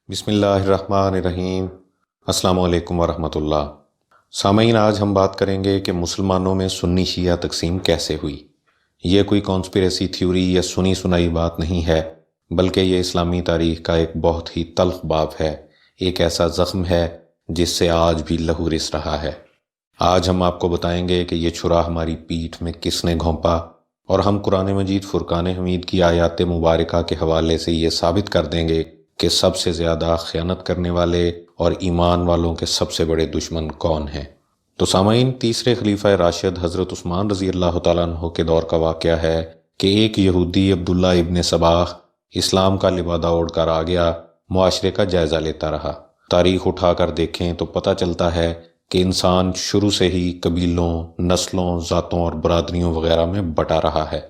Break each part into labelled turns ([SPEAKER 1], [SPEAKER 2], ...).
[SPEAKER 1] بسم اللہ الرحمن الرحیم۔ السلام علیکم ورحمۃ اللہ۔ سامعین، آج ہم بات کریں گے کہ مسلمانوں میں سنی شیعہ تقسیم کیسے ہوئی۔ یہ کوئی کانسپریسی تھیوری یا سنی سنائی بات نہیں ہے، بلکہ یہ اسلامی تاریخ کا ایک بہت ہی تلخ باب ہے، ایک ایسا زخم ہے جس سے آج بھی لہو رس رہا ہے۔ آج ہم آپ کو بتائیں گے کہ یہ چھرا ہماری پیٹھ میں کس نے گھونپا، اور ہم قرآن مجید فرقان حمید کی آیات مبارکہ کے حوالے سے یہ ثابت کر دیں گے کہ سب سے زیادہ خیانت کرنے والے اور ایمان والوں کے سب سے بڑے دشمن کون ہیں۔ تو سامعین، تیسرے خلیفہ راشد حضرت عثمان رضی اللہ تعالیٰ عنہ کے دور کا واقعہ ہے کہ ایک یہودی عبداللہ ابن سباح اسلام کا لبادہ اوڑھ کر آ گیا، معاشرے کا جائزہ لیتا رہا۔ تاریخ اٹھا کر دیکھیں تو پتہ چلتا ہے کہ انسان شروع سے ہی قبیلوں، نسلوں، ذاتوں اور برادریوں وغیرہ میں بٹا رہا ہے۔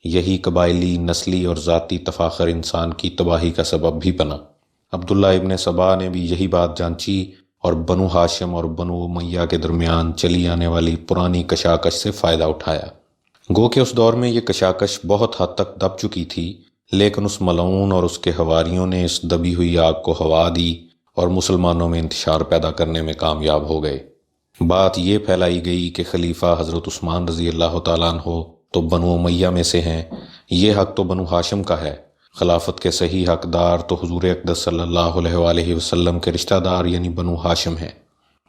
[SPEAKER 1] یہی قبائلی، نسلی اور ذاتی تفاخر انسان کی تباہی کا سبب بھی بنا۔ عبداللہ ابن سبا نے بھی یہی بات جانچی اور بنو ہاشم اور بنو امیہ کے درمیان چلی آنے والی پرانی کشاکش سے فائدہ اٹھایا۔ گو کہ اس دور میں یہ کشاکش بہت حد تک دب چکی تھی، لیکن اس ملعون اور اس کے حواریوں نے اس دبی ہوئی آگ کو ہوا دی اور مسلمانوں میں انتشار پیدا کرنے میں کامیاب ہو گئے۔ بات یہ پھیلائی گئی کہ خلیفہ حضرت عثمان رضی اللہ تعالیٰ عنہ تو بنو امیہ میں سے ہیں، یہ حق تو بنو ہاشم کا ہے۔ خلافت کے صحیح حقدار تو حضور اقدس صلی اللہ علیہ وآلہ وسلم کے رشتہ دار یعنی بنو ہاشم ہیں۔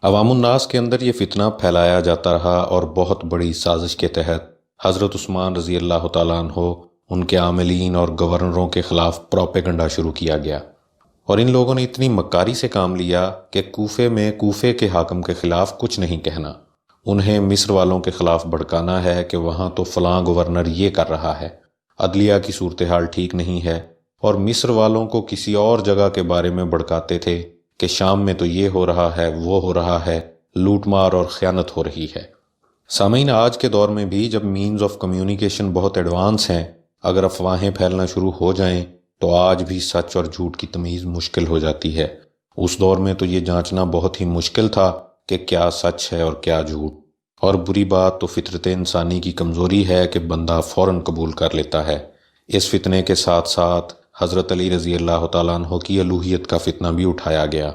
[SPEAKER 1] عوام الناس کے اندر یہ فتنہ پھیلایا جاتا رہا اور بہت بڑی سازش کے تحت حضرت عثمان رضی اللہ تعالیٰ عنہ، ان کے عاملین اور گورنروں کے خلاف پروپیگنڈا شروع کیا گیا، اور ان لوگوں نے اتنی مکاری سے کام لیا کہ کوفے کے حاکم کے خلاف کچھ نہیں کہنا، انہیں مصر والوں کے خلاف بھڑکانا ہے کہ وہاں تو فلاں گورنر یہ کر رہا ہے، عدلیہ کی صورتحال ٹھیک نہیں ہے، اور مصر والوں کو کسی اور جگہ کے بارے میں بھڑکاتے تھے کہ شام میں تو یہ ہو رہا ہے، وہ ہو رہا ہے، لوٹ مار اور خیانت ہو رہی ہے۔ سامعین، آج کے دور میں بھی جب مینز آف کمیونیکیشن بہت ایڈوانس ہیں، اگر افواہیں پھیلنا شروع ہو جائیں تو آج بھی سچ اور جھوٹ کی تمیز مشکل ہو جاتی ہے۔ اس دور میں تو یہ جانچنا بہت ہی مشکل تھا کہ کیا سچ ہے اور کیا جھوٹ، اور بری بات تو فطرت انسانی کی کمزوری ہے کہ بندہ فوراً قبول کر لیتا ہے۔ اس فتنے کے ساتھ ساتھ حضرت علی رضی اللہ تعالیٰ عنہ کی الوہیت کا فتنہ بھی اٹھایا گیا۔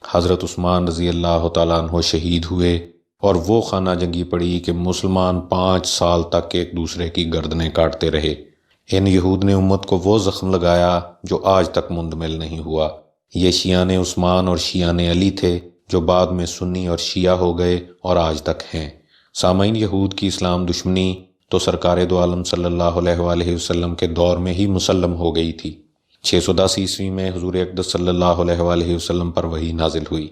[SPEAKER 1] حضرت عثمان رضی اللہ تعالیٰ عنہ شہید ہوئے اور وہ خانہ جنگی پڑی کہ مسلمان 5 سال تک ایک دوسرے کی گردنیں کاٹتے رہے۔ ان یہود نے امت کو وہ زخم لگایا جو آج تک مندمل نہیں ہوا۔ یہ شیعان عثمان اور شیعان علی تھے جو بعد میں سنی اور شیعہ ہو گئے اور آج تک ہیں۔ سامعین، یہود کی اسلام دشمنی تو سرکار دو عالم صلی اللہ علیہ وآلہ وسلم کے دور میں ہی مسلم ہو گئی تھی۔ 610 عیسوی میں حضور اقدس صلی اللہ علیہ وآلہ وسلم پر وحی نازل ہوئی۔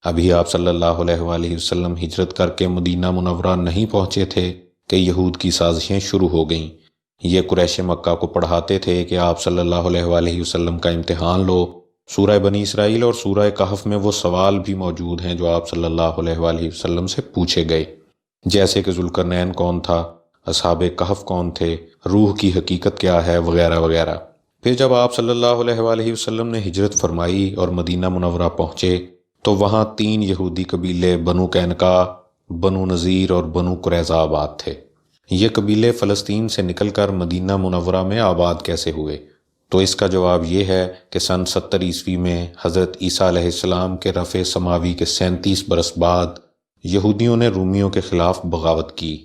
[SPEAKER 1] ابھی آپ صلی اللہ علیہ وآلہ وسلم ہجرت کر کے مدینہ منورہ نہیں پہنچے تھے کہ یہود کی سازشیں شروع ہو گئیں۔ یہ قریش مکہ کو پڑھاتے تھے کہ آپ صلی اللہ علیہ وآلہ وسلم کا امتحان لو۔ سورہ بنی اسرائیل اور سورہ کہف میں وہ سوال بھی موجود ہیں جو آپ صلی اللہ علیہ وآلہ وسلم سے پوچھے گئے، جیسے کہ ذوالقرنین کون تھا، اصحاب کہف کون تھے، روح کی حقیقت کیا ہے، وغیرہ وغیرہ۔ پھر جب آپ صلی اللہ علیہ وآلہ وسلم نے ہجرت فرمائی اور مدینہ منورہ پہنچے تو وہاں 3 یہودی قبیلے بنو قینقاع، بنو نذیر اور بنو قریظہ آباد تھے۔ یہ قبیلے فلسطین سے نکل کر مدینہ منورہ میں آباد کیسے ہوئے؟ تو اس کا جواب یہ ہے کہ سن 70 عیسوی میں حضرت عیسیٰ علیہ السلام کے رفع سماوی کے 37 برس بعد یہودیوں نے رومیوں کے خلاف بغاوت کی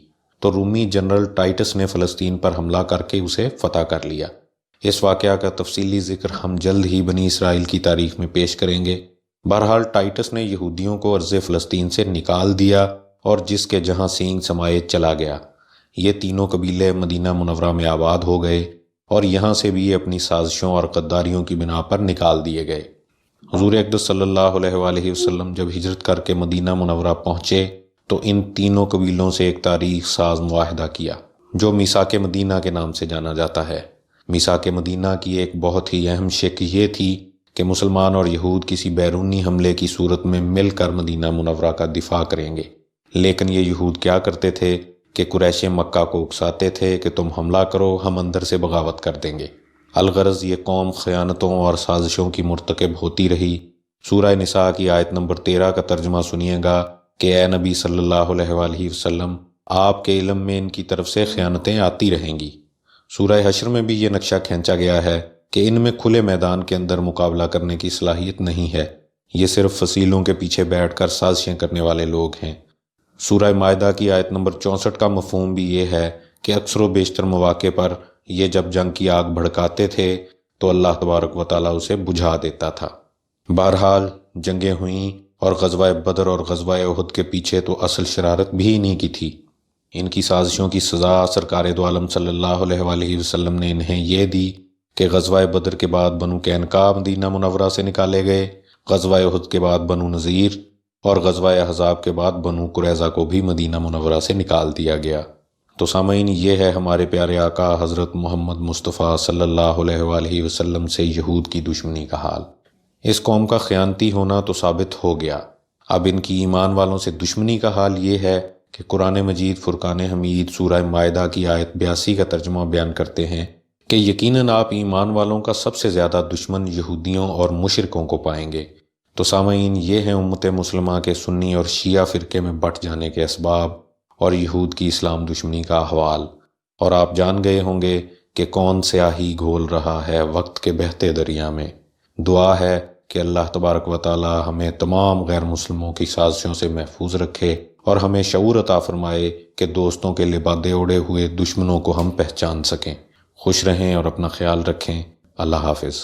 [SPEAKER 1] تو رومی جنرل ٹائٹس نے فلسطین پر حملہ کر کے اسے فتح کر لیا۔ اس واقعہ کا تفصیلی ذکر ہم جلد ہی بنی اسرائیل کی تاریخ میں پیش کریں گے۔ بہرحال ٹائٹس نے یہودیوں کو ارض فلسطین سے نکال دیا اور جس کے جہاں سینگ سمائے چلا گیا۔ یہ تینوں قبیلے مدینہ منورہ میں آباد ہو گئے اور یہاں سے بھی یہ اپنی سازشوں اور غداریوں کی بنا پر نکال دیے گئے۔ حضور اقدس صلی اللہ علیہ وآلہ وسلم جب ہجرت کر کے مدینہ منورہ پہنچے تو ان تینوں قبیلوں سے ایک تاریخ ساز معاہدہ کیا جو میثاق مدینہ کے نام سے جانا جاتا ہے۔ میثاق مدینہ کی ایک بہت ہی اہم شق یہ تھی کہ مسلمان اور یہود کسی بیرونی حملے کی صورت میں مل کر مدینہ منورہ کا دفاع کریں گے، لیکن یہ یہود کیا کرتے تھے کہ قریش مکہ کو اکساتے تھے کہ تم حملہ کرو، ہم اندر سے بغاوت کر دیں گے۔ الغرض یہ قوم خیانتوں اور سازشوں کی مرتکب ہوتی رہی۔ سورہ نساء کی آیت نمبر 13 کا ترجمہ سنیے گا کہ اے نبی صلی اللہ علیہ وآلہ وسلم، آپ کے علم میں ان کی طرف سے خیانتیں آتی رہیں گی۔ سورہ حشر میں بھی یہ نقشہ کھینچا گیا ہے کہ ان میں کھلے میدان کے اندر مقابلہ کرنے کی صلاحیت نہیں ہے، یہ صرف فصیلوں کے پیچھے بیٹھ کر سازشیں کرنے والے لوگ ہیں۔ سورہ مائدہ کی آیت نمبر 64 کا مفہوم بھی یہ ہے کہ اکثر و بیشتر مواقع پر یہ جب جنگ کی آگ بھڑکاتے تھے تو اللہ تبارک و تعالیٰ اسے بجھا دیتا تھا۔ بہرحال جنگیں ہوئیں، اور غزوہ بدر اور غزوہ احد کے پیچھے تو اصل شرارت بھی انہی کی تھی۔ ان کی سازشوں کی سزا سرکار دو عالم صلی اللہ علیہ وآلہ وسلم نے انہیں یہ دی کہ غزوہ بدر کے بعد بنو قینقاع مدینہ منورہ سے نکالے گئے، غزوہ احد کے بعد بنو نذیر، اور غزوہ احزاب کے بعد بنو قریظہ کو بھی مدینہ منورہ سے نکال دیا گیا۔ تو سامعین، یہ ہے ہمارے پیارے آقا حضرت محمد مصطفیٰ صلی اللہ علیہ وآلہ وسلم سے یہود کی دشمنی کا حال۔ اس قوم کا خیانتی ہونا تو ثابت ہو گیا، اب ان کی ایمان والوں سے دشمنی کا حال یہ ہے کہ قرآن مجید فرقان حمید سورہ مائدہ کی آیت 82 کا ترجمہ بیان کرتے ہیں کہ یقیناً آپ ایمان والوں کا سب سے زیادہ دشمن یہودیوں اور مشرکوں کو پائیں گے۔ تو سامعین، یہ ہیں امت مسلمہ کے سنی اور شیعہ فرقے میں بٹ جانے کے اسباب اور یہود کی اسلام دشمنی کا احوال، اور آپ جان گئے ہوں گے کہ کون سیاہی گھول رہا ہے وقت کے بہتے دریا میں۔ دعا ہے کہ اللہ تبارک و تعالی ہمیں تمام غیر مسلموں کی سازشوں سے محفوظ رکھے اور ہمیں شعور عطا فرمائے کہ دوستوں کے لبادے اڑے ہوئے دشمنوں کو ہم پہچان سکیں۔ خوش رہیں اور اپنا خیال رکھیں۔ اللہ حافظ۔